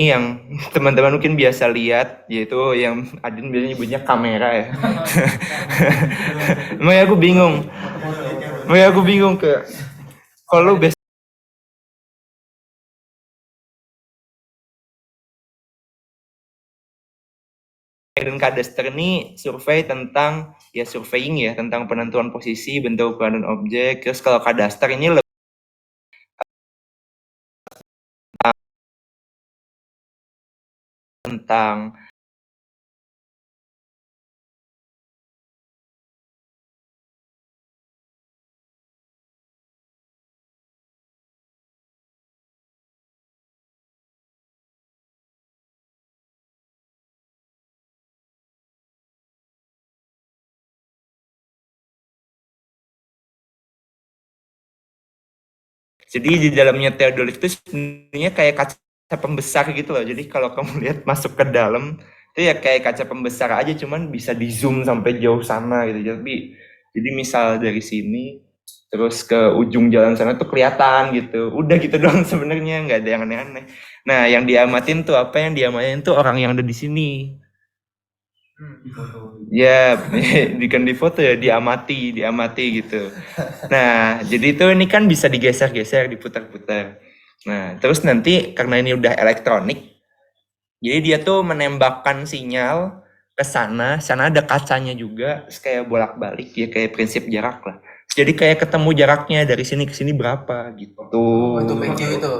yang teman-teman mungkin biasa lihat, yaitu yang Adin biasanya nyebutnya kamera ya. Makanya aku bingung. Makanya aku bingung ke kalau lu dan Kadaster ini survei tentang ya surveying ya tentang penentuan posisi, bentuk, ukuran dan objek. Terus kalau Kadaster ini lebih tentang jadi di dalamnya teodolit itu sebenarnya kayak kaca pembesar gitu loh. Jadi kalau kamu lihat masuk ke dalam itu ya kayak kaca pembesar aja, cuman bisa di zoom sampai jauh sana gitu. Jadi misal dari sini terus ke ujung jalan sana tuh kelihatan gitu. Udah gitu doang sebenarnya, nggak ada yang aneh-aneh. Nah, yang diamatin tuh apa? Yang diamatin tuh orang yang ada di sini. Ya, bukan di foto ya, diamati gitu. Nah, jadi itu ini kan bisa digeser-geser, diputar-putar. Nah, terus nanti karena ini udah elektronik, jadi dia tuh menembakkan sinyal ke sana ada kacanya juga, terus kayak bolak-balik ya kayak prinsip jarak lah. Jadi kayak ketemu jaraknya dari sini ke sini berapa gitu. Itu PQ itu.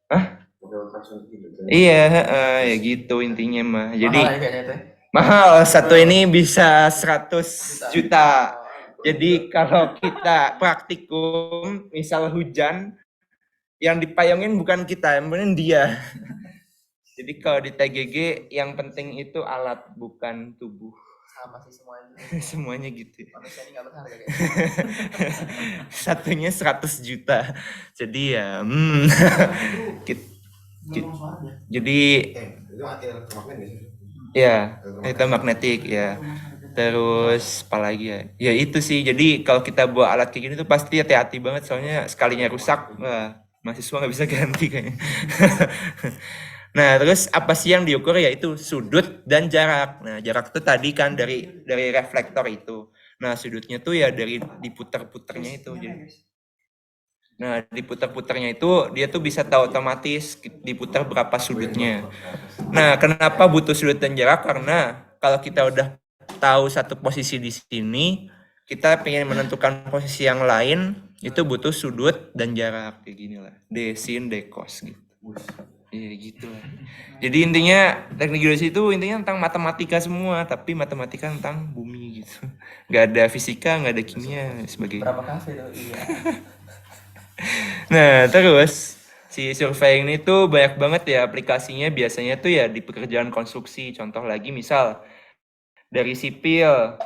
Hah? Iya, ya gitu intinya mah. Jadi Mahal ya kayaknya teh. mahal, satu ini bisa 100 juta. Jadi kalau kita praktikum, misal hujan, yang dipayungin bukan kita, yang penting dia. Jadi kalau di TGG yang penting itu alat, bukan tubuh. Sama sih semuanya. Semuanya gitu. Manusia ini nggak berharga kayaknya. Satunya 100 juta. Jadi ya, jadi ya elektromagnetik ya. Terus apalagi ya? Ya itu sih. Jadi kalau kita bawa alat kayak gini tuh pasti hati-hati banget, soalnya sekalinya rusak, wah, mahasiswa nggak bisa ganti kayaknya. Nah, terus apa sih yang diukur? Yaitu sudut dan jarak. Nah, jarak itu tadi kan dari reflektor itu. Nah, sudutnya tuh ya dari diputar-putarnya itu. Nah, diputar-putarnya itu dia tuh bisa tahu otomatis diputar berapa sudutnya. Nah, kenapa butuh sudut dan jarak? Karena kalau kita udah tahu satu posisi di sini, kita pengen menentukan posisi yang lain, itu butuh sudut dan jarak kayak gini lah. D sin, D cos gitu. Iya gitu lah. Jadi intinya teknik geodesi itu intinya tentang matematika semua, tapi matematika tentang bumi gitu. Gak ada fisika, gak ada kimia sebagainya. Berapa kafe tuh? Iya. Nah, terus si surveying ini tuh banyak banget ya aplikasinya, biasanya tuh ya di pekerjaan konstruksi. Contoh lagi misal dari sipil,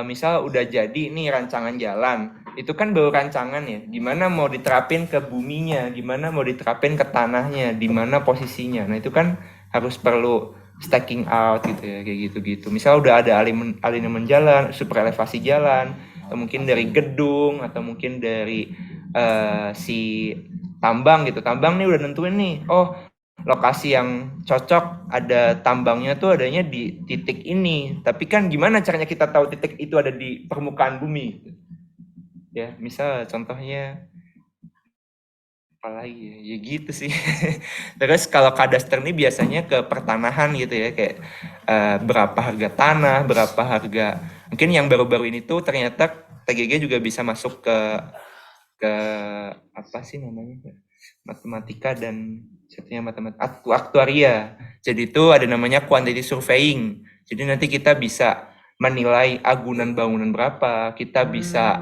misal udah jadi nih rancangan jalan, itu kan baru rancangan ya, gimana mau diterapin ke buminya, gimana mau diterapin ke tanahnya, di mana posisinya. Nah, itu kan harus perlu stacking out gitu ya, kayak gitu-gitu. Misal udah ada alinemen jalan, super elevasi jalan, atau mungkin dari gedung, atau mungkin dari si tambang gitu. Tambang nih udah nentuin nih, oh lokasi yang cocok ada tambangnya tuh adanya di titik ini. Tapi kan gimana caranya kita tahu titik itu ada di permukaan bumi? Ya, misal contohnya apalagi ya gitu sih. Terus kalau kadaster ini biasanya ke pertanahan gitu ya, kayak berapa harga tanah, berapa harga. Mungkin yang baru-baru ini tuh ternyata TGG juga bisa masuk ke apa sih namanya? Matematika dan satunya aktuaria. Jadi itu ada namanya quantity surveying. Jadi nanti kita bisa menilai agunan bangunan berapa, kita bisa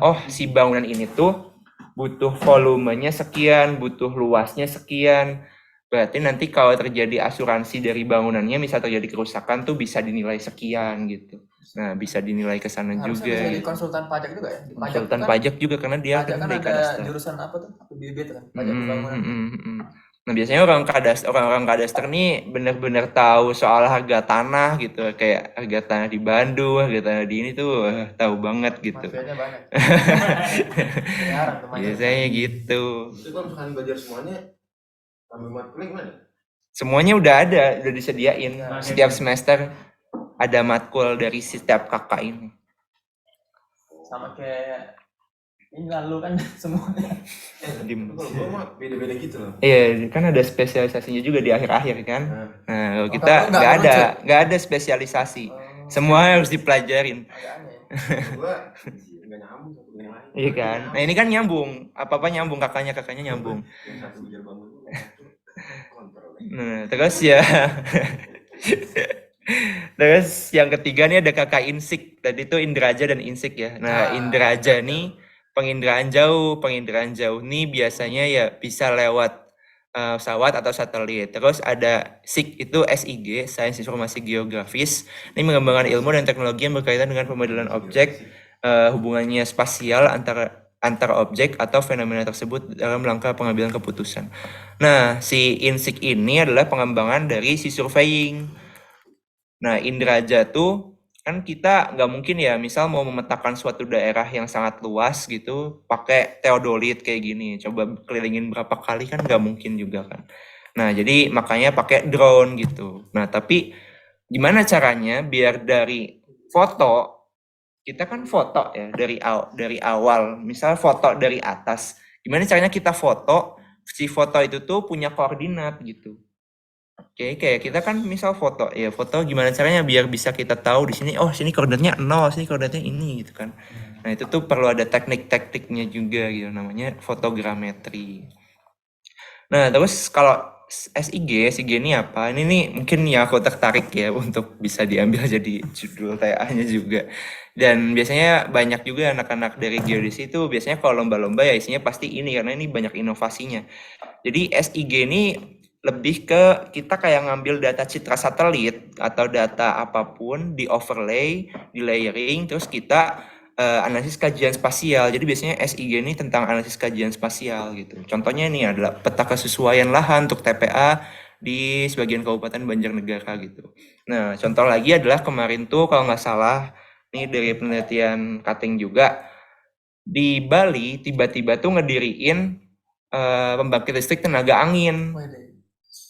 oh si bangunan ini tuh butuh volumenya sekian, butuh luasnya sekian. Berarti nanti kalau terjadi asuransi dari bangunannya, misal terjadi kerusakan tuh bisa dinilai sekian gitu. Nah, bisa dinilai ke sana Harusnya juga. bisa jadi konsultan pajak juga ya? Di Konsultan kan, pajak juga karena dia pajak kan dari ada kadaster. jurusan apa tuh? APBB tuh kan, pajak pembangunan. Nah, biasanya orang-orang kadaster nih benar-benar tahu soal harga tanah gitu, kayak harga tanah di Bandung, harga tanah di ini tuh tahu banget gitu. Mafianya banyak. Jarang tuh Biasanya gitu. Itu kalau misalkan belajar semuanya Semuanya udah ada, udah disediain. Ya. Setiap semester ada matkul dari setiap kakak ini. Sama kayak ini lalu kan semuanya. Dim. Kalau gua mah beda-beda gitu loh. Iya, kan ada spesialisasinya juga di akhir-akhir kan. Nah, kalau Oh, kita kalau nggak ada spesialisasi. Semua harus dipelajarin. Agak aneh. Gua nggak nyambung satu dengan yang lain. Iya kan. Nah ini kan nyambung. Apa-apa nyambung, kakaknya nyambung. Yang satu belajar bangun dulu, yang satu kontrol. Nah, terus ya. Terus yang ketiga nih ada kakak insik. Tadi tuh Indraja dan insik ya. Nah, Indraja nih penginderaan jauh nih biasanya ya bisa lewat pesawat atau satelit. Terus ada SIG itu SIG, Sains Informasi Geografis. Ini mengembangkan ilmu dan teknologi yang berkaitan dengan pemodelan objek, hubungannya spasial antar objek atau fenomena tersebut dalam rangka pengambilan keputusan. Nah, si INSIG ini adalah pengembangan dari si surveying. Nah, Indraja tuh kan kita nggak mungkin ya misal mau memetakan suatu daerah yang sangat luas gitu pakai teodolit kayak gini, coba kelilingin berapa kali kan nggak mungkin juga kan. Nah, jadi makanya pakai drone gitu. Nah, tapi gimana caranya biar dari foto, kita kan foto ya dari awal, misal foto dari atas, gimana caranya kita foto, si foto itu tuh punya koordinat gitu. Oke, kayak kita kan misal foto gimana caranya biar bisa kita tahu di sini, oh sini koordinatnya 0, sini koordinatnya ini gitu kan. Nah, itu tuh perlu ada teknik-tekniknya juga gitu, namanya fotogrametri. Nah, terus kalau SIG ini apa? Ini nih mungkin ya aku tertarik ya untuk bisa diambil jadi judul TA-nya juga. Dan biasanya banyak juga anak-anak dari geodesi itu biasanya kalau lomba-lomba ya isinya pasti ini karena ini banyak inovasinya. Jadi SIG ini lebih ke kita kayak ngambil data citra satelit atau data apapun di overlay, di layering, terus kita analisis kajian spasial. Jadi biasanya SIG ini tentang analisis kajian spasial gitu. Contohnya ini adalah peta kesesuaian lahan untuk TPA di sebagian Kabupaten Banjarnegara gitu. Nah, contoh lagi adalah kemarin tuh kalau nggak salah, ini dari penelitian Kating juga, di Bali tiba-tiba tuh ngediriin pembangkit listrik tenaga angin.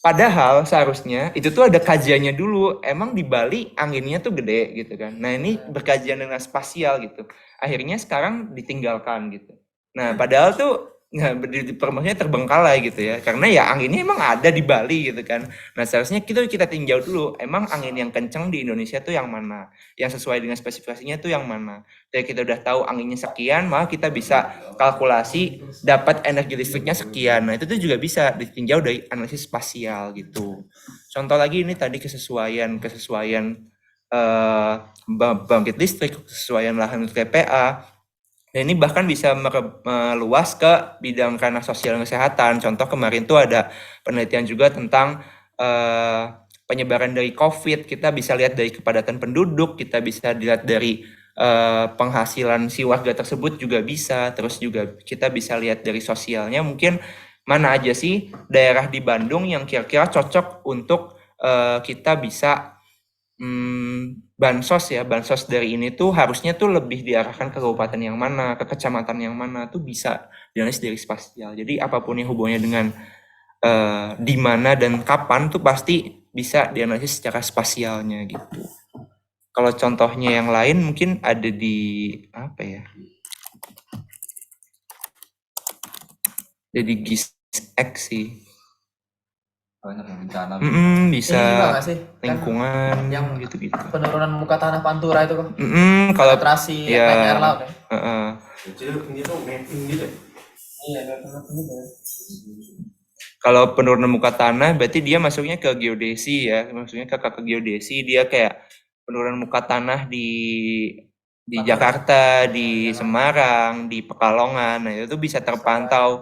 Padahal seharusnya itu tuh ada kajiannya dulu. Emang di Bali anginnya tuh gede gitu kan. Nah, ini berkajian dengan spasial gitu. Akhirnya sekarang ditinggalkan gitu. Nah, padahal tuh permasnya terbengkalai gitu ya. Karena ya anginnya emang ada di Bali gitu kan. Nah, seharusnya kita tinjau dulu. Emang angin yang kencang di Indonesia tuh yang mana? Yang sesuai dengan spesifikasinya tuh yang mana? Jadi kita udah tahu anginnya sekian, maka kita bisa kalkulasi dapat energi listriknya sekian. Nah, itu tuh juga bisa ditinjau dari analisis spasial gitu. Contoh lagi ini tadi kesesuaian bangkit listrik, kesesuaian lahan untuk TPA. Dan ini bahkan bisa meluas ke bidang ranah sosial dan kesehatan. Contoh kemarin tuh ada penelitian juga tentang penyebaran dari COVID. Kita bisa lihat dari kepadatan penduduk, kita bisa lihat dari penghasilan si warga tersebut juga bisa. Terus juga kita bisa lihat dari sosialnya, mungkin mana aja sih daerah di Bandung yang kira-kira cocok untuk kita bisa bansos dari ini tuh harusnya tuh lebih diarahkan ke kabupaten yang mana, ke kecamatan yang mana, tuh bisa dianalisis dari spasial. Jadi apapun yang hubungannya dengan di mana dan kapan tuh pasti bisa dianalisis secara spasialnya gitu. Kalau contohnya yang lain mungkin ada di apa ya? Jadi GIS-X sih. Bencana. Bisa Ini juga nggak sih? lingkungan yang gitu. Penurunan muka tanah Pantura itu kan. Kalau Penetrasi ya, naik air laut ya. Jadi dia tuh mapping gitu ya. Iya, gitu ya. Kalau penurunan muka tanah berarti dia masuknya ke geodesi ya, maksudnya ke geodesi. Dia kayak penurunan muka tanah di Jakarta, di Semarang, di Pekalongan. Nah, itu bisa terpantau.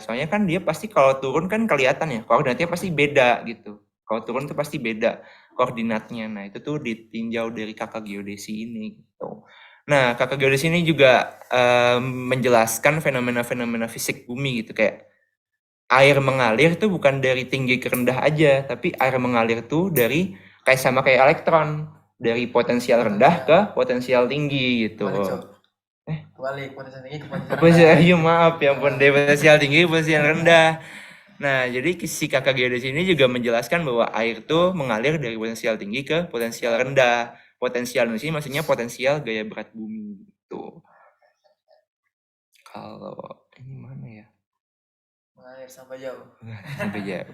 Soalnya kan dia pasti kalau turun kan kelihatan ya, koordinatnya pasti beda gitu. Kalau turun tuh pasti beda koordinatnya. Nah, itu tuh ditinjau dari kakak geodesi ini gitu. Nah, kakak geodesi ini juga menjelaskan fenomena-fenomena fisik bumi gitu, kayak air mengalir tuh bukan dari tinggi ke rendah aja, tapi air mengalir tuh dari kayak elektron, dari potensial rendah ke potensial tinggi gitu. Balik potensial tinggi ke potensial Potensial, maaf ya ampun, dari potensial tinggi ke potensial rendah. Nah, jadi si kakak geodesi ini juga menjelaskan bahwa air tuh mengalir dari potensial tinggi ke potensial rendah. Potensial di sini maksudnya potensial gaya berat bumi gitu. Kalau ini mana ya? Mengalir sampai jauh. Sampai jauh.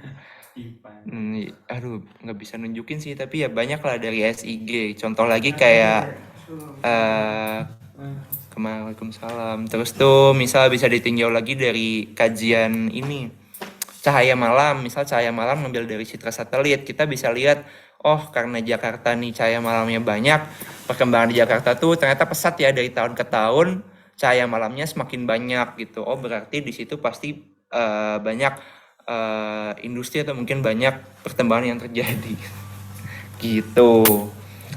Aduh, nggak bisa nunjukin sih, tapi ya banyak lah dari SIG. Contoh lagi kayak Waalaikumsalam. Terus tuh misal bisa ditinjau lagi dari kajian ini cahaya malam. Misal cahaya malam ngambil dari citra satelit, kita bisa lihat oh karena Jakarta nih cahaya malamnya banyak, perkembangan di Jakarta tuh ternyata pesat ya dari tahun ke tahun, cahaya malamnya semakin banyak gitu. Oh berarti di situ pasti banyak industri atau mungkin banyak perkembangan yang terjadi gitu.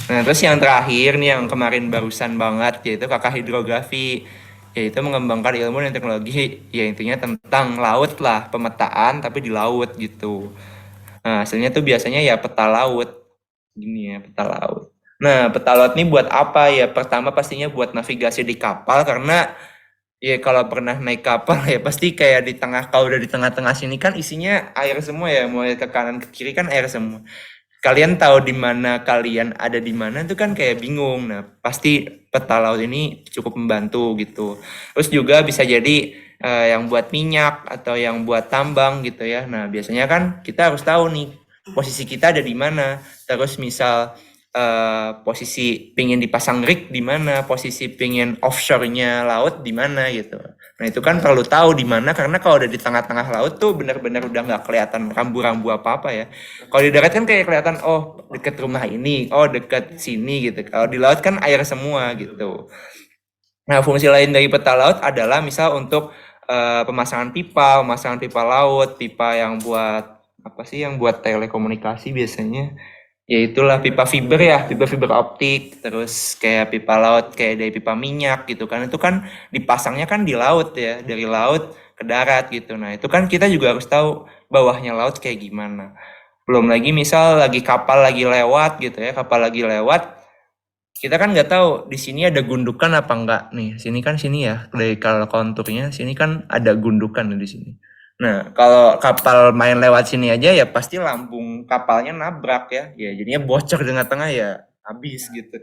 Nah terus yang terakhir nih yang kemarin barusan banget yaitu kakak hidrografi, yaitu mengembangkan ilmu dan teknologi ya intinya tentang laut lah, pemetaan tapi di laut gitu. Nah hasilnya tuh biasanya ya peta laut gini ya, peta laut. Nah peta laut ini buat apa ya? Pertama pastinya buat navigasi di kapal, karena ya kalau pernah naik kapal ya pasti kayak di tengah, kalau udah di tengah-tengah sini kan isinya air semua ya, mulai ke kanan ke kiri kan air semua. Kalian tahu di mana kalian ada di mana itu kan kayak bingung. Nah, pasti peta laut ini cukup membantu gitu. Terus juga bisa jadi yang buat minyak atau yang buat tambang gitu ya. Nah, biasanya kan kita harus tahu nih posisi kita ada di mana. Terus misal posisi pingin dipasang rig di mana, posisi pingin offshore-nya laut di mana gitu. Nah itu kan perlu tahu di mana, karena kalau udah di tengah-tengah laut tuh benar-benar udah nggak kelihatan rambu-rambu apa-apa ya. Kalau di darat kan kayak kelihatan oh deket rumah ini, oh deket sini gitu. Kalau di laut kan air semua gitu. Nah fungsi lain dari peta laut adalah misal untuk pemasangan pipa laut, pipa yang buat apa sih, yang buat telekomunikasi biasanya. Ya itulah pipa fiber ya, pipa fiber optik, terus kayak pipa laut kayak dari pipa minyak gitu kan, itu kan dipasangnya kan di laut ya, dari laut ke darat gitu. Nah itu kan kita juga harus tahu bawahnya laut kayak gimana. Belum lagi misal lagi kapal lagi lewat gitu ya, kapal lagi lewat, kita kan nggak tahu di sini ada gundukan apa enggak nih. Sini kan sini ya, dari kalau konturnya sini kan ada gundukan di sini. Nah, kalau kapal main lewat sini aja ya pasti lambung kapalnya nabrak ya. Ya jadinya bocor di tengah-tengah ya habis gitu.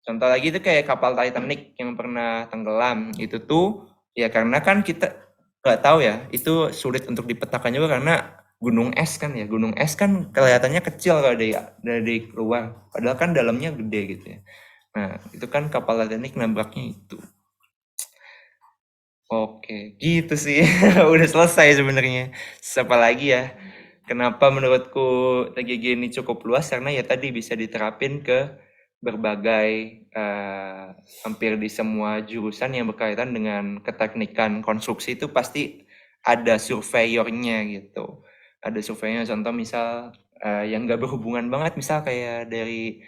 Contoh lagi itu kayak kapal Titanic yang pernah tenggelam. Itu tuh ya karena kan kita nggak tahu ya, itu sulit untuk dipetakan juga karena gunung es kan ya. Gunung es kan kelihatannya kecil kalau dari luar, padahal kan dalamnya gede gitu ya. Nah, itu kan kapal Titanic nabraknya itu. Oke, gitu sih. Udah selesai sebenarnya. Siapa lagi ya? Kenapa menurutku TGG ini cukup luas? Karena ya tadi bisa diterapin ke berbagai hampir di semua jurusan yang berkaitan dengan keteknikan konstruksi itu pasti ada surveyornya gitu. Ada surveyornya, contoh misal yang nggak berhubungan banget, misal kayak dari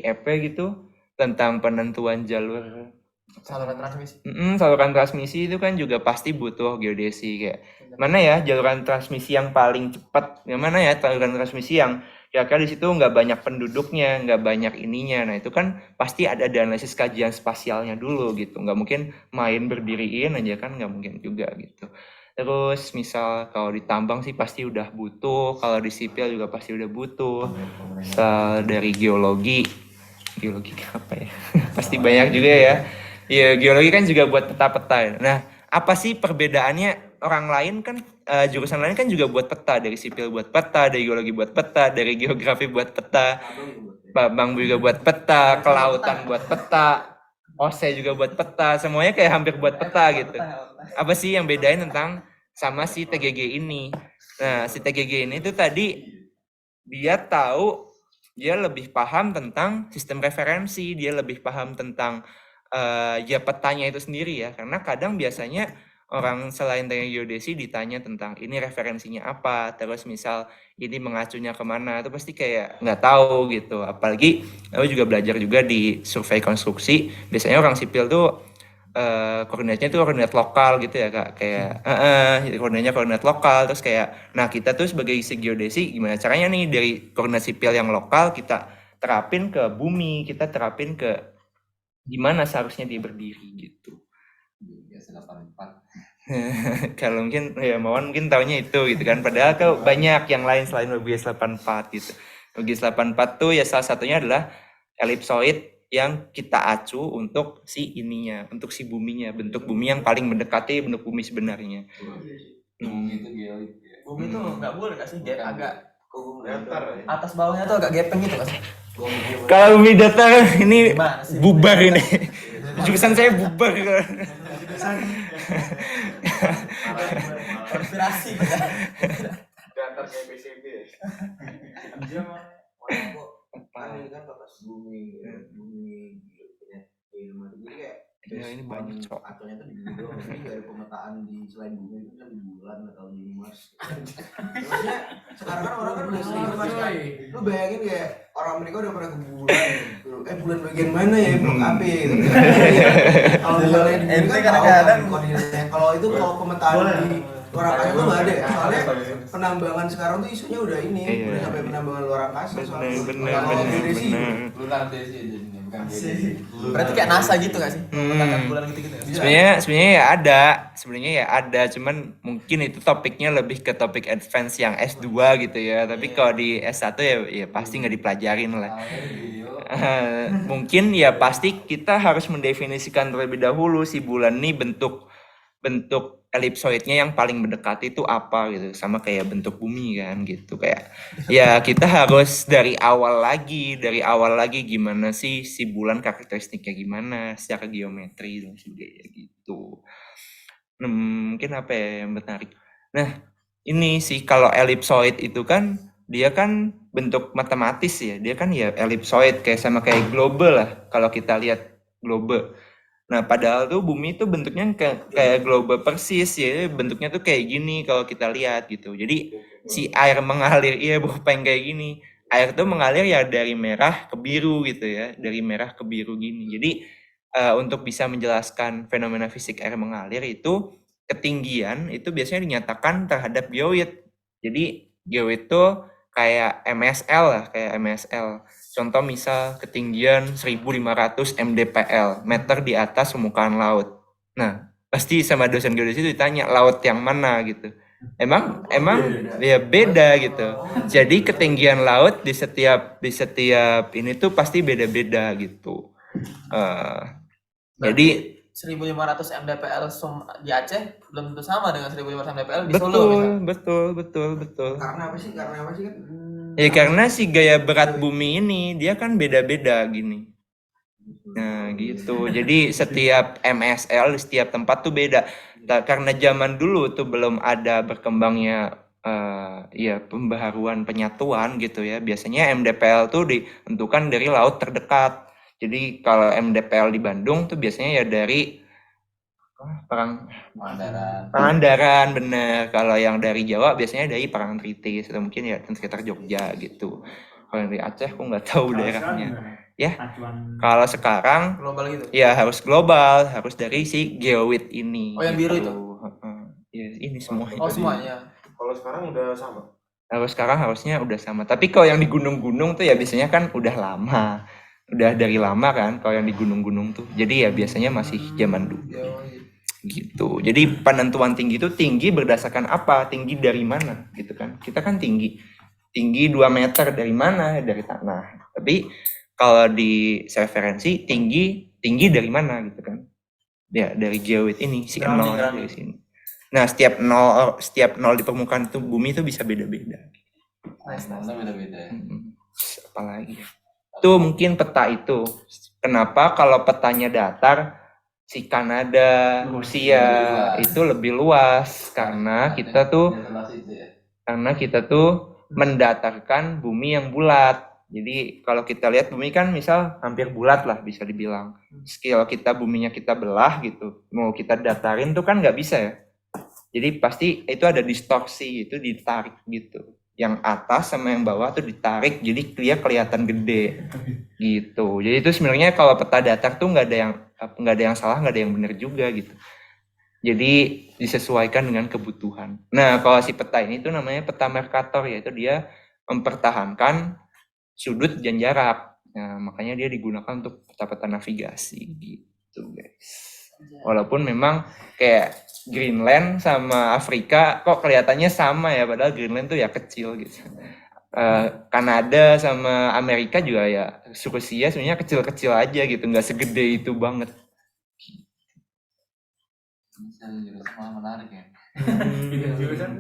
EP gitu, tentang penentuan jalur Saluran transmisi. saluran transmisi itu kan juga pasti butuh geodesi, kayak mana ya jaluran transmisi yang paling cepat, yang mana ya saluran transmisi yang kira-kira di situ nggak banyak penduduknya, nggak banyak ininya. Nah itu kan pasti ada analisis kajian spasialnya dulu gitu, nggak mungkin main berdiriin aja kan, nggak mungkin juga gitu. Terus misal kalau di tambang sih pasti udah butuh, kalau di sipil juga pasti udah butuh. Dari geologi apa ya pasti banyak juga ya. Ya geologi kan juga buat peta-peta. Nah apa sih perbedaannya? Orang lain kan jurusan lain kan juga buat peta, dari sipil buat peta, dari geologi buat peta, dari geografi buat peta, Bambang juga buat peta, kelautan buat peta, Ose juga buat peta, semuanya kayak hampir buat peta gitu. Apa sih yang bedain tentang sama si TGG ini? Nah si TGG ini tuh tadi dia tahu, dia lebih paham tentang sistem referensi, dia lebih paham tentang ya petanya itu sendiri ya, karena kadang biasanya orang selain teknik geodesi ditanya tentang ini referensinya apa, terus misal ini mengacunya kemana, itu pasti kayak nggak tahu gitu. Apalagi aku juga belajar juga di survei konstruksi, biasanya orang sipil tuh koordinatnya itu koordinat lokal gitu ya kak, kayak koordinatnya koordinat lokal, terus kayak nah kita tuh sebagai geodesi gimana caranya nih dari koordinat sipil yang lokal kita terapin ke bumi, kita terapin ke gimana seharusnya dia berdiri gitu. Biasa 84. Kalau mungkin ya Mawan mungkin taunya itu gitu kan. Padahal kan banyak yang lain selain WGS 84 gitu. WGS 84 tuh ya salah satunya adalah elipsoid yang kita acu untuk si ininya, untuk si buminya, bentuk bumi yang paling mendekati bentuk bumi sebenarnya. Bumi itu geoid ya. Bumi tuh nggak boleh nggak sih? Agak datar ya. atas bawahnya tuh agak gepeng gitu nggak sih? Kalau bumi datar ini Gimana sih? bubar ini. Jurusan saya bubar. Konspirasi. Datar kayak PCB ya. Dia mah orang kok ini kan batas bumi punya ilmu jadi kayak Ya, ini banyak, Cok. aturannya tuh di bumi doang. Jadi nggak ada pemetaan di selain bumi itu kan di bulan atau di Mars. Maksudnya sekarang kan orang kan udah sering ke Mars kan. Lu bayangin kayak orang Amerika udah pernah ke bulan. Bulan bagian mana ya blok AP gitu. Kalau misalnya di bumi kan kadang-kadang koordinatnya. Kalau itu kalau pemetaan di luar angkasa tuh nggak ada. Soalnya penambangan sekarang tuh isunya udah ini, Iya. udah sampai penambangan luar angkasa. Soalnya Bener. kalau geodesi, Lunar desi jadinya bukan geodesi. Berarti kayak NASA gitu nggak sih? Memetakan bulan gitu-gitu. Sebenarnya ya ada, cuman mungkin itu topiknya lebih ke topik advance yang S2 gitu ya. Tapi kalau di S1 ya pasti nggak dipelajarin lah. Mungkin ya pasti kita harus mendefinisikan terlebih dahulu si bulan ini bentuk elipsoidnya yang paling mendekati itu apa gitu, sama kayak bentuk bumi kan gitu. Kayak ya kita harus dari awal lagi gimana sih si bulan karakteristiknya gimana secara geometri dan sebagainya gitu. Mungkin apa ya yang menarik. Nah, ini sih kalau elipsoid itu kan dia kan bentuk matematis ya. Dia kan ya elipsoid sama kayak globe lah kalau kita lihat globe. Nah, padahal tuh bumi tuh bentuknya kayak globe persis ya. Bentuknya tuh kayak gini kalau kita lihat gitu. Jadi si air mengalir bukan kayak gini. Air tuh mengalir ya dari merah ke biru gitu ya. Dari merah ke biru gini. Jadi untuk bisa menjelaskan fenomena fisik air mengalir itu ketinggian itu biasanya dinyatakan terhadap geoid. Jadi geoid tuh kayak MSL lah, kayak MSL. Contoh misal ketinggian 1500 mdpl, meter di atas permukaan laut. Nah, pasti sama dosen geodesi itu ditanya laut yang mana gitu. Emang ya beda gitu. Jadi ketinggian laut di setiap ini tuh pasti beda-beda gitu. Jadi 1500 mdpl di Aceh belum tentu sama dengan 1500 mdpl di Solo misalnya. betul. Karena apa sih kan? Ya karena si gaya berat bumi ini dia kan beda-beda gini. Nah gitu. Jadi setiap MSL di setiap tempat tuh beda. Karena zaman dulu tuh belum ada berkembangnya pembaharuan penyatuan gitu ya. Biasanya MDPL tuh ditentukan dari laut terdekat. Jadi kalau MDPL di Bandung tuh biasanya ya dari Pangandaran bener. Kalau yang dari Jawa biasanya dari Parangtritis atau mungkin ya sekitar Jogja gitu. Kalau yang dari Aceh aku nggak tahu daerahnya. Ya. Kalau sekarang Global gitu. ya harus global, harus dari si geoid ini. Oh, yang biru itu? Ya ini semua. Oh semuanya. Kalau sekarang udah sama. Kalau sekarang harusnya udah sama. Tapi kalau yang di gunung-gunung tuh ya biasanya kan udah lama. Udah dari lama kan kalau yang di gunung-gunung tuh. Jadi ya biasanya masih zaman dulu. Gitu. Jadi penentuan tinggi itu tinggi berdasarkan apa? Tinggi dari mana gitu kan? Kita kan tinggi 2 meter dari mana? Dari tanah. Tapi kalau di referensi tinggi dari mana gitu kan? Ya dari geoid ini si nol dari sini. Nah, setiap nol di permukaan itu bumi itu bisa beda-beda. Beda-beda. Apalagi itu mungkin peta itu. Kenapa kalau petanya datar si Kanada, Rusia itu lebih luas karena kita tuh mendatarkan bumi yang bulat. Jadi kalau kita lihat bumi kan misal hampir bulat lah bisa dibilang. Kalau kita buminya kita belah gitu, mau kita datarin tuh kan nggak bisa ya. Jadi pasti itu ada distorsi, itu ditarik gitu. Yang atas sama yang bawah tuh ditarik, jadi dia kelihatan gede gitu. Jadi itu sebenarnya kalau peta datar tuh nggak ada yang salah, nggak ada yang benar juga gitu. Jadi disesuaikan dengan kebutuhan. Nah kalau si peta ini tuh namanya peta Mercator, yaitu dia mempertahankan sudut dan jarak. Nah makanya dia digunakan untuk peta-peta navigasi gitu guys. Walaupun memang kayak Greenland sama Afrika kok kelihatannya sama ya, padahal Greenland tuh ya kecil gitu. Kanada sama Amerika juga ya Rusia sebenarnya kecil-kecil aja gitu, nggak segede itu banget. Bisa jurusan malah menarik ya. Jurusan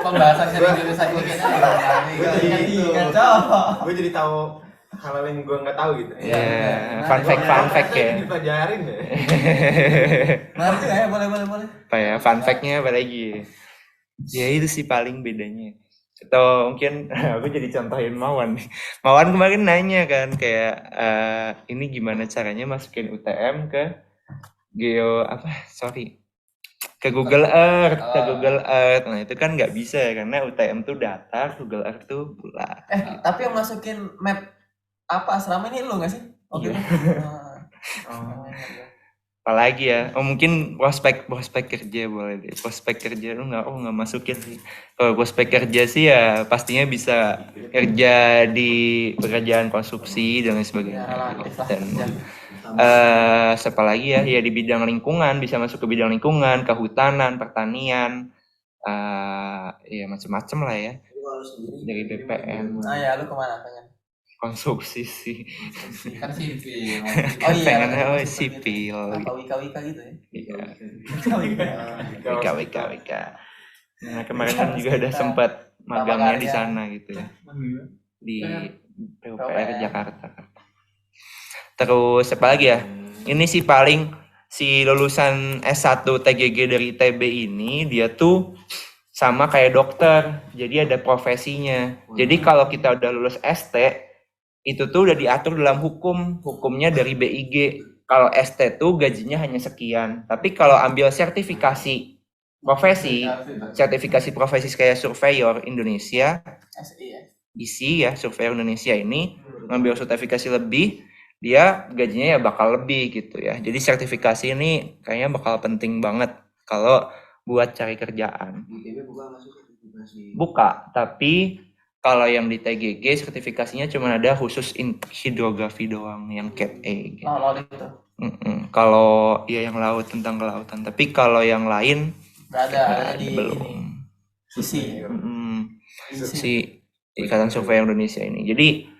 Pembahasan dari jurusan ini kayaknya gue jadi tahu hal yang gue nggak tahu gitu. Iya, fun fact ya. Dipelajarin ya. Menarik juga ya, boleh. Apa ya, fun fact-nya apa lagi? Ya itu sih paling bedanya. Atau mungkin aku jadi contohin Mawan. Mawan kemarin nanya kan kayak ini gimana caranya masukin UTM ke ke Google Earth, Nah itu kan nggak bisa ya, karena UTM tuh datar, Google Earth tuh bulat. Tapi yang masukin map apa asrama ini lu nggak sih? Oke. Apalagi ya, mungkin prospek kerja boleh deh. Prospek kerja lu nggak masukin sih. Kalau prospek kerja sih ya pastinya bisa kerja di pekerjaan konstruksi dan lain sebagainya. Dan siapa lagi ya di bidang lingkungan, bisa masuk ke bidang lingkungan, kehutanan, pertanian, ya macam-macam lah ya. Dari BPM. Ya lu kemana pengen? Konstruksi sih. kan sipil. Pengennya sipil. Wika gitu ya? Iya. Wika. Nah kemarin kan juga ada sempat magangnya di sana gitu ya. Di PUPR Jakarta. Terus apa lagi ya? Ini sih paling si lulusan S1 TGG dari ITB ini dia tuh sama kayak dokter. Jadi ada profesinya. Jadi kalau kita udah lulus ST itu tuh udah diatur dalam hukumnya dari BIG. Kalau ST tuh gajinya hanya sekian. Tapi kalau ambil sertifikasi profesi kayak Surveyor Indonesia, isi ya Surveyor Indonesia ini ngambil sertifikasi lebih, dia gajinya ya bakal lebih gitu ya. Jadi sertifikasi ini kayaknya bakal penting banget kalau buat cari kerjaan. Buka, tapi kalau yang di TGG sertifikasinya cuma ada khusus hidrografi doang yang Cat E. Gitu. Laut itu. Kalau ya yang laut, tentang kelautan. Tapi kalau yang lain nggak ada di belum. Sisi. Si Ikatan Surveyor Indonesia ini. Jadi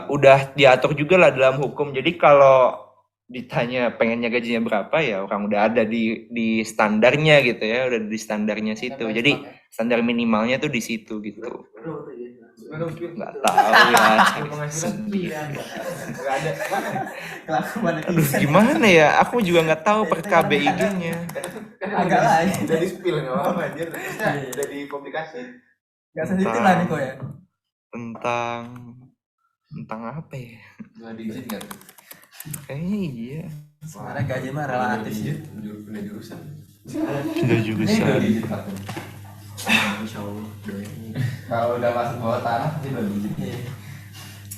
udah diatur juga lah dalam hukum. Jadi kalau ditanya pengennya gajinya berapa ya orang udah ada di standarnya gitu ya, udah di standarnya situ. Jadi standar minimalnya tuh di situ gitu. Nggak tahu ya. Nggak ada. Aduh gimana ya? Aku juga nggak tahu per KBIG-nya. Agak lah. Udah di spill nggak apa-apa anjir. Udah di publikasi. Nggak sensitif lah Niko ya. Tentang apa ya? 2 digit nggak tuh? Kayaknya iya. Sebenarnya gaji mah relatif sih. Pindah jurusan. Pindah jurusan. 2 digit Pak. Kalau udah masuk bawah tanah pasti 2 digit.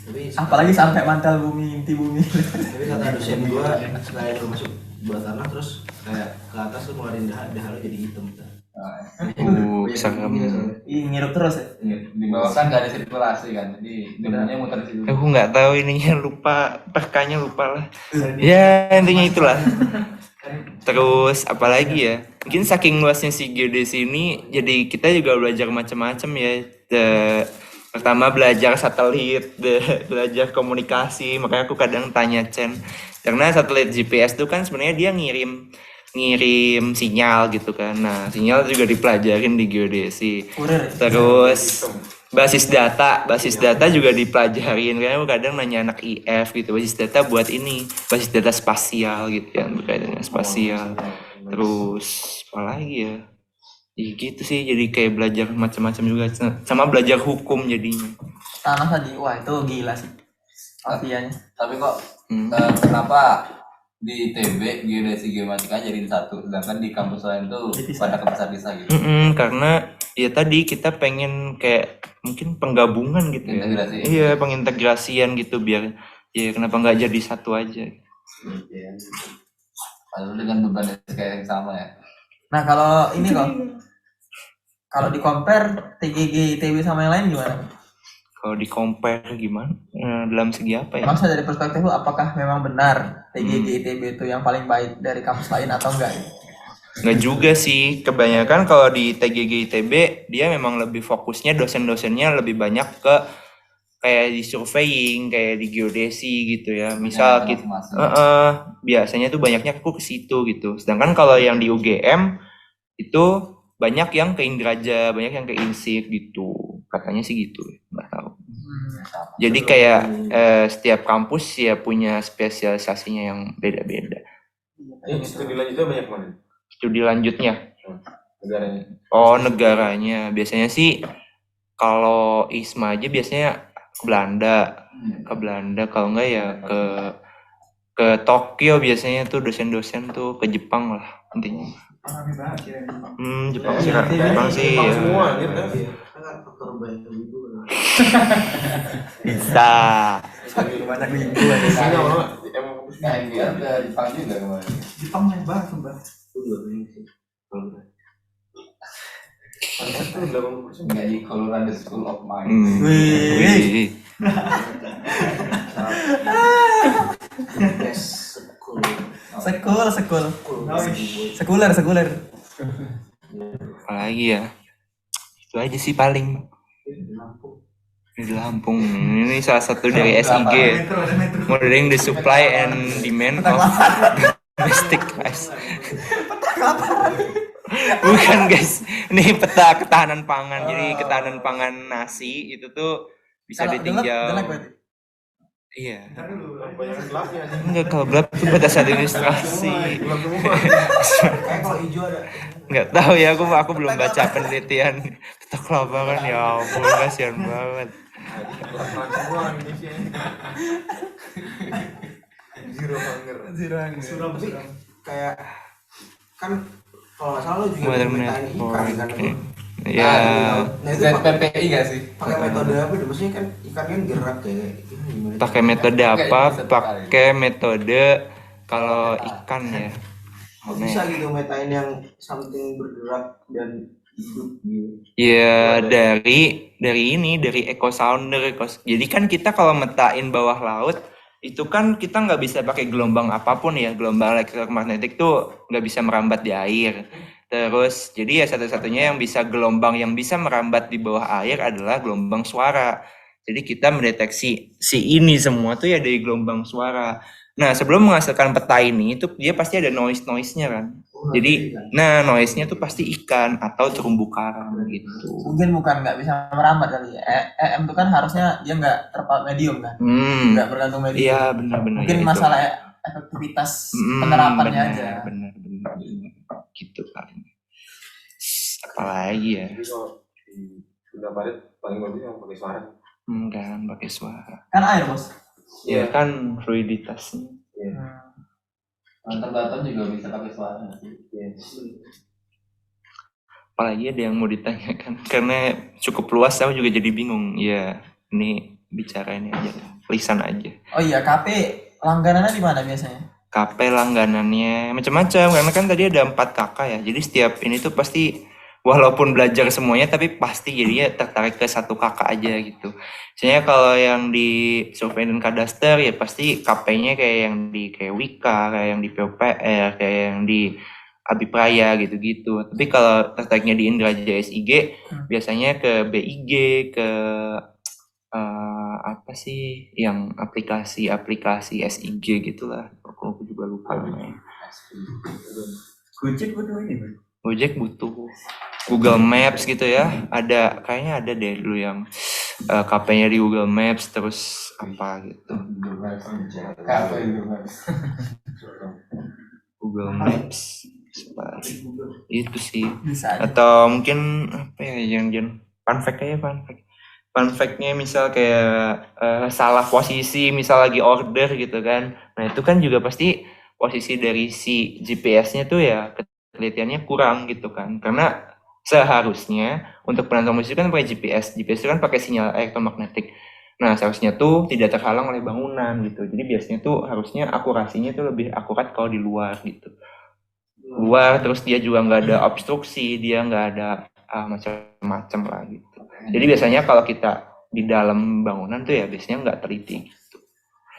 Tapi Apalagi sampai mantel bumi, inti bumi. tapi kata dosen gua selain lu masuk bawah tanah terus kayak ke atas lu ngeluarin dahar lu jadi hitam. Serem. Ngirup terus ya. Di bawah kan nggak ada sirkulasi kan, jadi debunya muter di situ. Aku nggak tahu ininya, lupa perkanya, lupa lah. Ya intinya itulah. Terus apalagi ya, mungkin saking luasnya si geodesi ini jadi kita juga belajar macam-macam ya. Pertama belajar satelit, belajar komunikasi. Makanya aku kadang tanya Chen, karena satelit GPS itu kan sebenarnya dia ngirim sinyal gitu kan. Nah sinyal juga dipelajarin di geodesi. Terus basis data juga dipelajarin. Karena aku kadang nanya anak IF gitu, basis data buat ini, basis data spasial gitu ya, berkaitan dengan spasial. Terus apa lagi ya? Gitu sih, jadi kayak belajar macam-macam juga, sama belajar hukum jadinya. Tanah tadi, wah itu gila sih mafianya. Tapi kok kenapa di ITB geodesi geomatika jadiin satu, sedangkan di kampus lain tuh pada kepisah-pisah gitu? Karena ya tadi kita pengen kayak mungkin penggabungan gitu ya. Integrasi. Iya, pengintegrasian gitu biar ya kenapa nggak jadi satu aja. Lalu dengan beban SKS yang sama ya. Nah kalau ini kok, kalau di compare TGG ITB sama yang lain gimana? Kalau di compare gimana? Dalam segi apa ya? Masa dari perspektif lu apakah memang benar TGG ITB itu yang paling baik dari kampus lain atau enggak? Nggak juga sih, kebanyakan kalau di TGG ITB dia memang lebih fokusnya dosen-dosennya lebih banyak ke kayak di surveying, kayak di geodesi gitu ya. Misal kita biasanya tuh banyaknya aku ke situ gitu. Sedangkan kalau yang di UGM itu banyak yang ke Indraja, banyak yang ke Insik gitu. Katanya sih gitu, nggak tahu. Jadi kayak setiap kampus ya punya spesialisasinya yang beda-beda. Ini studi lanjutnya banyak mana? Studi lanjutnya. Negaranya. Oh, negaranya. Biasanya sih kalau ISMA aja biasanya ke Belanda. Ke Belanda, kalau enggak ya ke Tokyo biasanya tuh dosen-dosen tuh, ke Jepang lah intinya. Jepang sih, Jepang sih Jepang ya. semua gitu kan. Kan faktor banyak ibu. Bisa. Banyak minggu Ini orang emang fokus Nah, dia ke Jepang juga kemarin. Jepang hebat sumpah. itu 80%. Nggak di Colorado School of Mine. Wih. Sekuler. Apalagi ya. Itu aja sih paling. Di Lampung. Ini salah satu dari SIG. Monitoring the supply and demand of domestic rice. Bukan guys, ini peta ketahanan pangan. Jadi ketahanan pangan nasi itu tuh bisa ditinjau. Iya. Banyak gelapnya sih. Enggak, kalau gelap itu batas administrasi. Gelap semua. Kayak kalau hijau ada. Enggak tahu ya, aku belum baca penelitian peta kelaparan. Ya ampun, kasihan banget. Gelap semua Indonesia. Zero hunger. Tapi kayak kan kalau nggak salah lo juga Water metain ikan kan metaphor. itu. Ya, Nah itu ZPPI nggak sih? pakai metode apa? Maksudnya kan ikan kan gerak kayak gimana? pakai metode apa? Pakai metode kalau ikan ya. Kok bisa gitu metain yang something bergerak dan hidup gitu? Ya dari echo sounder. Jadi kan kita kalau metain bawah laut itu kan kita nggak bisa pakai gelombang apapun ya, gelombang elektromagnetik tuh nggak bisa merambat di air. Terus jadi ya satu-satunya yang bisa gelombang yang bisa merambat di bawah air adalah gelombang suara. Jadi kita mendeteksi si ini semua tuh ya dari gelombang suara. Nah sebelum menghasilkan peta ini itu dia pasti ada noise-nya kan. Jadi noise-nya tuh pasti ikan atau terumbu karang gitu. Mungkin bukan nggak bisa merambat kali ya. EM itu kan harusnya dia nggak terpaut medium kan. Nggak bergantung medium. Iya benar-benar. Mungkin ya, masalah efektivitas penerapannya aja. Benar. Gitu paling. Apalagi ya? Jadi kalau di Bunda Parit paling bagus yang pakai suara. Kan pakai suara. Kan air bos. Ya kan fluiditasnya. Nonton juga bisa pakai suara sih. Apalagi ada yang mau ditanyakan karena cukup luas aku juga jadi bingung. Ya ini bicara ini aja, lisan aja. Oh iya, KP langganannya di mana biasanya? KP langganannya macam-macam karena kan tadi ada 4 kakak ya. Jadi setiap ini tuh pasti walaupun belajar semuanya tapi pasti jadinya tertarik ke satu kakak aja gitu. Misalnya kalau yang di survei dan kadaster ya pasti KP-nya kayak yang di kayak Wika, kayak yang di PUPR, kayak yang di Abipraya gitu-gitu. Tapi kalau tertariknya di Indraja SIG biasanya ke BIG, ke apa sih yang aplikasi SIG gitulah. Aku juga lupa namanya. Gojek butuh Google Maps gitu ya. Kayaknya ada deh dulu yang KP-nya di Google Maps terus apa gitu. Google Maps itu sih. Bisa aja. Atau mungkin apa ya jangan fun fact-nya misal kayak salah posisi misal lagi order gitu kan. Nah itu kan juga pasti posisi dari si GPS-nya tuh ya kelihataannya kurang gitu kan. Karena seharusnya untuk penentuan posisi kan pakai GPS itu kan pakai sinyal elektromagnetik. Nah seharusnya tuh tidak terhalang oleh bangunan gitu. Jadi biasanya tuh harusnya akurasinya tuh lebih akurat kalau di luar gitu. Luar terus dia juga nggak ada obstruksi, dia nggak ada macam-macam lah gitu. Jadi biasanya kalau kita di dalam bangunan tuh ya biasanya nggak teliti.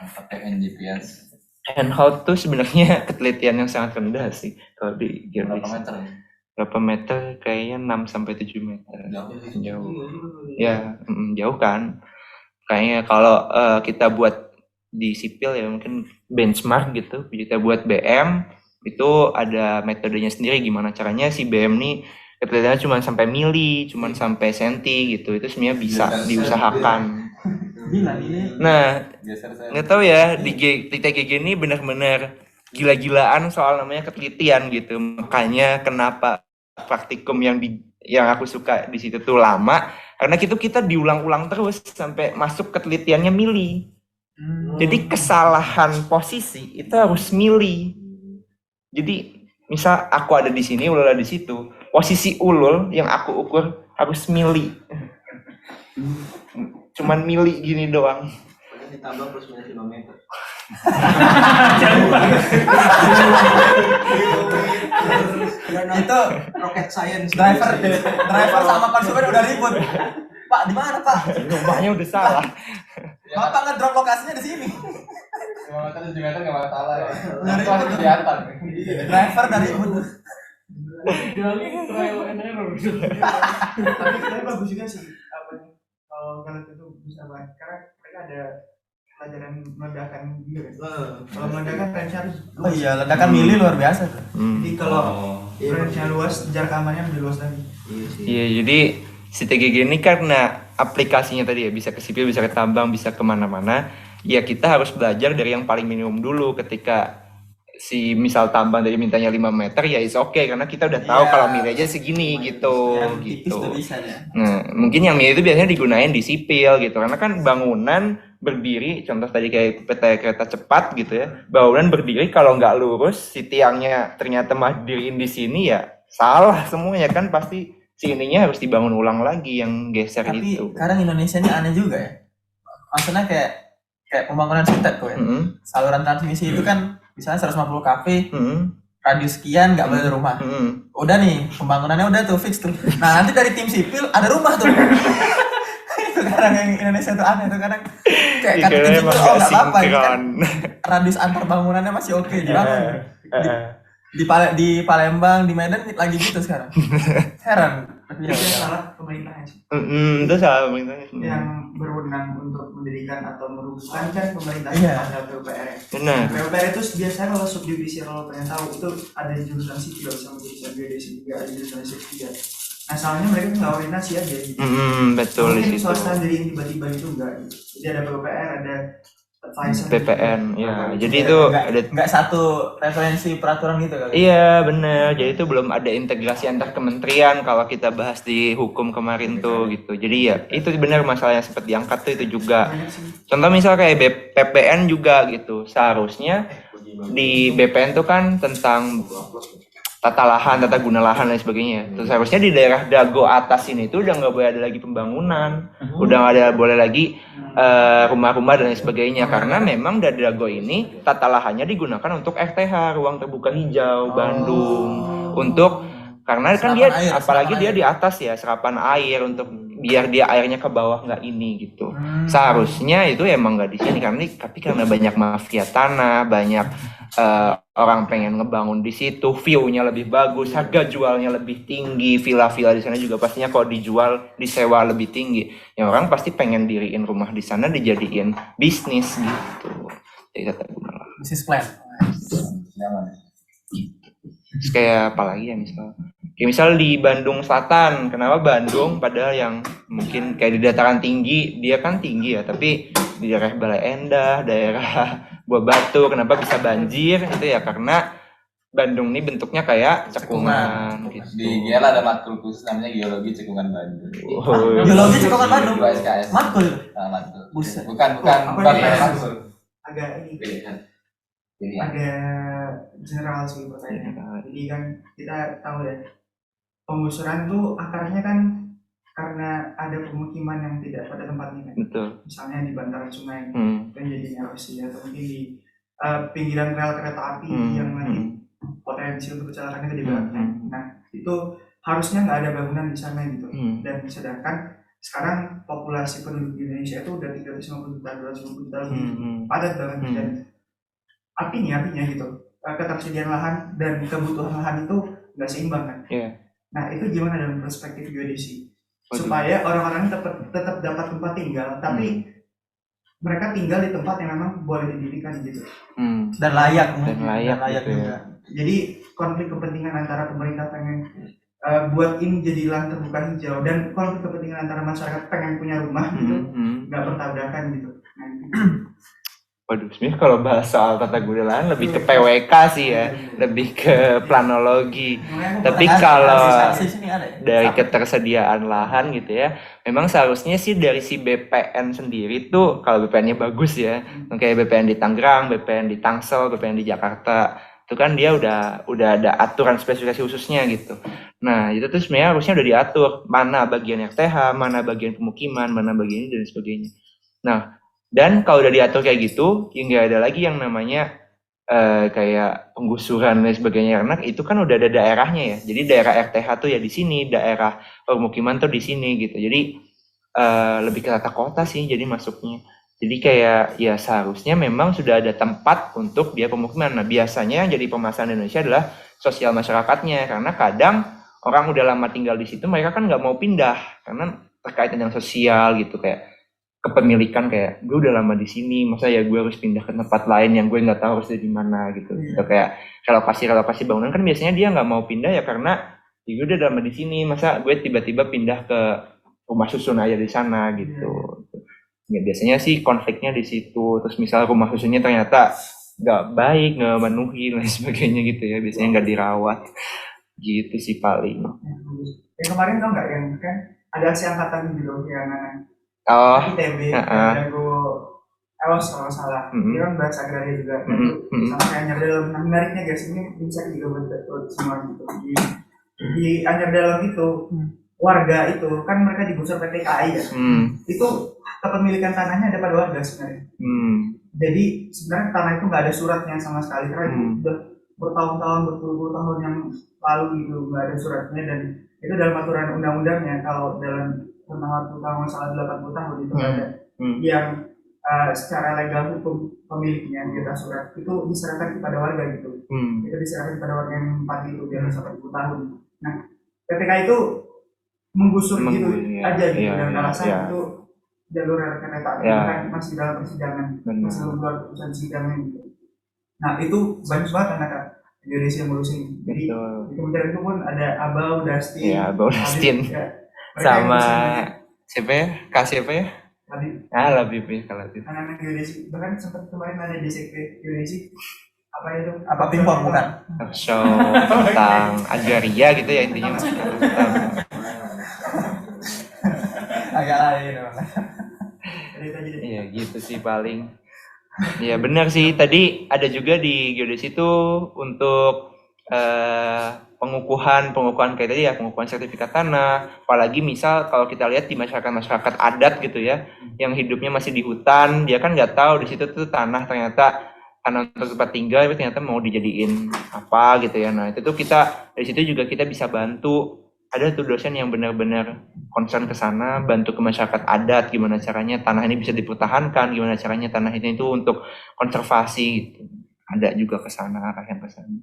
Pakai NGPS. Handheld tuh sebenarnya ketelitian yang sangat rendah sih kalau di Berapa geodesi. meter? Berapa meter? Kayaknya 6 sampai 7 meter. Jauh. Ya, jauh kan. Kayaknya kalau kita buat di sipil ya mungkin benchmark gitu. Kita buat BM itu ada metodenya sendiri gimana caranya si BM nih ketelitiannya cuma sampai mili, cuma sampai senti gitu. Itu sebenarnya bisa diusahakan. Gila ini. Nah, Geser saya. nggak tahu ya di TGG ini benar-benar gila-gilaan soal namanya ketelitian gitu. Makanya kenapa praktikum yang aku suka di situ tuh lama karena kita diulang-ulang terus sampai masuk ketelitiannya mili. Jadi kesalahan posisi itu harus mili. Jadi misal aku ada di sini, Ulul ada di situ, posisi Ulul yang aku ukur harus mili. Cuman mili gini doang. Ditambah plus minus 5 meter. Itu Rocket science. driver sama konsumen udah ribut. Pak, di mana Pak? Rumahnya udah salah. Bapak ngedrop lokasinya di sini. 5 meter 7 meter nggak masalah ya. Dari Itu harus kelihatan. Driver udah ribut. Tapi bagus juga sih kalau itu bisa banget karena mereka ada pelajaran meledakan gitu kan. Kalau meledakan range harus Oh iya, ledakan mili luar biasa tuh. jadi kalau range-nya luas, jarak amannya lebih luas lagi. Iya, jadi si TGG ini karena aplikasinya tadi ya bisa ke sipil, bisa ke tambang, bisa kemana-mana. Ya kita harus belajar dari yang paling minimum dulu. Ketika si misal tambang dari mintanya 5 meter ya is oke karena kita udah tahu kalau mili aja segini gitu. Nah, mungkin yang mili itu biasanya digunain di sipil gitu karena kan bangunan berdiri, contoh tadi kayak PT kereta cepat gitu ya, bangunan berdiri kalau nggak lurus si tiangnya ternyata mah diriin di sini ya salah semuanya kan, pasti si ininya harus dibangun ulang lagi yang geser. Tapi itu. sekarang Indonesia ini aneh juga ya. Maksudnya kayak pembangunan sintet tuh ya. Saluran transmisi itu kan misalnya 150 kV, radius sekian nggak boleh ada rumah. Udah nih, pembangunannya udah tuh fix tuh. Nah nanti dari tim sipil ada rumah tuh. Itu kadang yang Indonesia tuh aneh tuh kadang kayak kata tim sipil oh nggak apa-apa kan radius antar bangunannya masih oke. Di Palembang, di Medan lagi gitu sekarang. Heran. Itu salah pemerintahnya sih. Itu salah pemerintahnya. Yang berwenang untuk mendirikan atau merumuskan kan pemerintah ada PUPR. Benar. PUPR itu biasanya kalau subdivisi kalau pengen tahu itu ada di jurusan sipil sama jurusan geodesi juga ada di jurusan juga. Nah soalnya mereka nggak orientasi aja gitu. Betul di situ. Swasta diriin tiba-tiba itu enggak. Jadi ada PUPR, ada PPN ya, jadi itu nggak satu referensi peraturan gitu kali. Iya benar, jadi itu belum ada integrasi antar kementerian kalau kita bahas di hukum kemarin tuh gitu. Jadi ya itu benar masalahnya sempat diangkat tuh itu juga. Contoh misal kayak PPN juga gitu, seharusnya di BPN tuh kan tentang tata lahan, tata guna lahan dan sebagainya. Terus harusnya di daerah Dago atas ini tuh udah nggak boleh ada lagi pembangunan, udah nggak ada boleh lagi rumah-rumah dan lain sebagainya karena memang dari Dago ini tata lahannya digunakan untuk RTH, ruang terbuka hijau Bandung, untuk karena kan dia apalagi dia di atas ya serapan air untuk biar dia airnya ke bawah nggak ini gitu. Seharusnya itu emang nggak di sini tapi karena banyak mafia tanah, banyak orang pengen ngebangun di situ, view-nya lebih bagus, harga jualnya lebih tinggi, villa-villa di sana juga pastinya kalau dijual disewa lebih tinggi. Yang orang pasti pengen diriin rumah di sana dijadiin bisnis gitu. Jadi tata guna lahan. Bisnis plan. Terus kayak apa lagi ya misal di Bandung Selatan, kenapa Bandung padahal yang mungkin kayak di dataran tinggi dia kan tinggi ya, tapi di daerah Bale Endah, daerah Buah Batu kenapa bisa banjir itu ya karena Bandung ini bentuknya kayak cekungan gitu. Di GL ada matkul khusus namanya geologi cekungan Bandung. Geologi cekungan Bandung. Matkul. Matkul. Buset. Bukan matkul. Agak ini. Ada general sih pertanyaannya. Jadi kan kita tahu ya penggusuran tuh akarnya kan karena ada pemukiman yang tidak pada tempatnya kan. Betul. Misalnya di bantaran sungai kan jadi erosi atau mungkin di pinggiran rel kereta api yang nanti potensi untuk kecelakaan gede banget. Nah itu harusnya nggak ada bangunan di sana gitu. Dan sedangkan sekarang populasi penduduk di Indonesia itu udah 350 juta, 250 juta lebih, padat banget. Dan artinya gitu, ketersediaan lahan dan kebutuhan lahan itu nggak seimbang kan. Nah itu gimana dalam perspektif geodesi supaya orang-orang tetap dapat tempat tinggal, tapi mereka tinggal di tempat yang memang boleh didirikan gitu, dan layak gitu juga. Jadi konflik kepentingan antara pemerintah pengen buat ini jadi lahan terbuka hijau, dan konflik kepentingan antara masyarakat pengen punya rumah gitu, nggak bertabrakan gitu. Nah, waduh, sebenarnya kalau bahas soal tata guna lahan lebih ke PWK sih ya, lebih ke planologi. Tapi kalau dari ketersediaan lahan gitu ya, memang seharusnya sih dari si BPN sendiri tuh, kalau BPN-nya bagus ya, kayak BPN di Tangerang, BPN di Tangsel, BPN di Jakarta, itu kan dia udah ada aturan spesifikasi khususnya gitu. Nah itu tuh sebenarnya harusnya udah diatur mana bagian RTH, mana bagian pemukiman, mana bagian ini dan sebagainya. Nah dan kalau udah diatur kayak gitu, ya nggak ada lagi yang namanya kayak penggusuran dan sebagainya, karena itu kan udah ada daerahnya ya. Jadi daerah RTH tuh ya di sini, daerah pemukiman tuh di sini gitu. Jadi lebih ke tata kota sih jadi masuknya. Jadi kayak ya seharusnya memang sudah ada tempat untuk dia pemukiman. Nah biasanya yang jadi permasalahan Indonesia adalah sosial masyarakatnya, karena kadang orang udah lama tinggal di situ, mereka kan nggak mau pindah karena terkait dengan sosial gitu, kayak kepemilikan, kayak gue udah lama di sini, masa ya gue harus pindah ke tempat lain yang gue nggak tahu harus di mana gitu. Atau kayak relokasi bangunan kan biasanya dia nggak mau pindah ya karena ya gue udah lama di sini, masa gue tiba-tiba pindah ke rumah susun aja di sana gitu. Ya biasanya sih konfliknya di situ. Terus misal rumah susunnya ternyata nggak baik, nggak memenuhi dan sebagainya gitu ya, biasanya nggak dirawat gitu sih paling. Yang kemarin tau nggak yang kan ada aksi angkatan gitu yang ITB, Dago Elos kalau salah, dia kan bahasa agraria juga, sama kayak Anyar Dalam. Nah menariknya guys, ini bisa juga buat semua gitu. Di Anyar Dalam itu warga itu kan mereka digusur PT KAI ya, itu kepemilikan tanahnya ada pada warga sebenarnya. Jadi sebenarnya tanah itu nggak ada suratnya sama sekali, karena itu udah bertahun-tahun, berpuluh-puluh tahun yang lalu gitu nggak ada suratnya, dan itu dalam aturan undang-undangnya kalau dalam tentang masalah 80 tahun itu ada yang secara legal hukum pemiliknya di atas surat itu diserahkan kepada warga gitu. Itu diserahkan kepada warga yang empat itu di atas 80 tahun. Nah ketika itu menggusur gitu aja gitu, dan alasan itu jalur kereta kan masih dalam persidangan, masih belum keluar keputusan sidangnya gitu. Nah itu banyak banget anak Indonesia yang ngurusin. Jadi di kementerian itu pun ada Abau Dastin, sama siapa ya? Siapa ya? Labib ya, kalau itu. Anak-anak geodesi, bahkan sempat kemarin ada di sekre geodesi apa itu? Apa pingpong bukan? Show tentang agraria gitu ya intinya. Agak lain. Iya gitu sih paling. Ya benar sih, tadi ada juga di geodesi itu untuk pengukuhan kayak tadi ya, pengukuhan sertifikat tanah. Apalagi misal kalau kita lihat di masyarakat adat gitu ya, yang hidupnya masih di hutan, dia kan nggak tahu di situ tuh tanah ternyata tanah untuk tempat tinggal, tapi ternyata mau dijadiin apa gitu ya. Nah itu tuh kita dari situ juga kita bisa bantu. Ada tuh dosen yang benar-benar concern ke sana, bantu ke masyarakat adat gimana caranya tanah ini bisa dipertahankan, gimana caranya tanah ini itu untuk konservasi gitu. Ada juga ke sana, arah yang ke sana.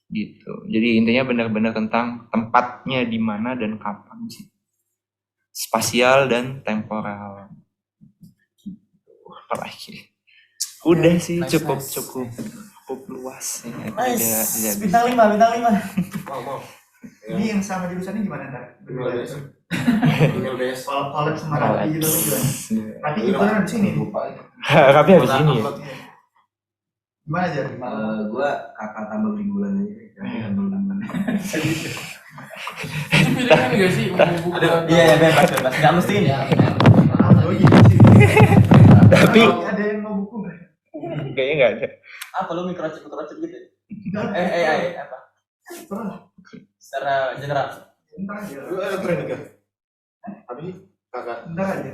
Gitu. Jadi intinya benar-benar tentang tempatnya di mana dan kapan sih. Spasial dan temporal. Apalagi. Udah sih cukup luas ya. Bintang 5. Mau. Ini yang sama jurusannya gimana ntar? Kolab sama Rapi juga gimana? Rapi gimana di sini? Rapi habis ini ya. Gimana aja? Gua kakak tambah di bulan aja. Itu pilihan nggak sih? Iya bebas. Nggak mesti ini. Oh gitu sih. Tapi ada yang mau buku nggak? kayaknya nggak ada. Apa lu microchip gitu? AI apa? Pernah. Secara general. Ntar aja. Lu ada tren kan? Tapi kakak. Ntar aja.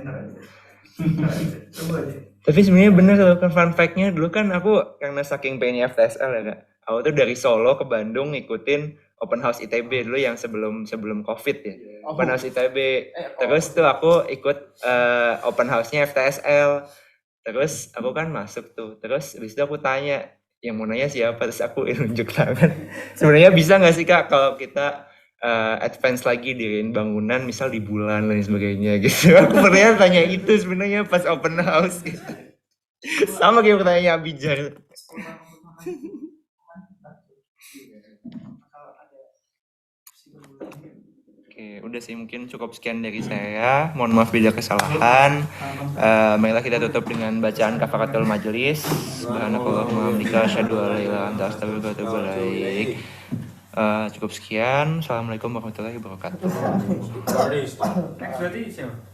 Coba aja. Tapi sebenarnya bener loh kan fun fact-nya, dulu kan aku karena saking pengennya FTSL ya Kak. Aku tuh dari Solo ke Bandung ngikutin open house ITB dulu yang sebelum COVID ya. Open house ITB. Terus tuh aku ikut open house-nya FTSL. Terus aku kan masuk tuh. Terus habis itu aku tanya, yang mau nanya siapa? Terus aku nunjuk tangan. Sebenarnya bisa nggak sih Kak kalau kita advance lagi diriin bangunan misal di bulan dan sebagainya gitu. Aku pernah tanya itu sebenarnya pas open house gitu. Sama kayak pertanyaan Abijar. Oke, udah sih mungkin cukup sekian dari saya. Mohon maaf bila kesalahan. Marilah kita tutup dengan bacaan kafaratul majelis. Subhanakallahumma hamdika asyhadu an la ilaha illa anta astaghfiruka wa atubu ilaik. Cukup sekian. Assalamualaikum warahmatullahi wabarakatuh. Berarti siapa?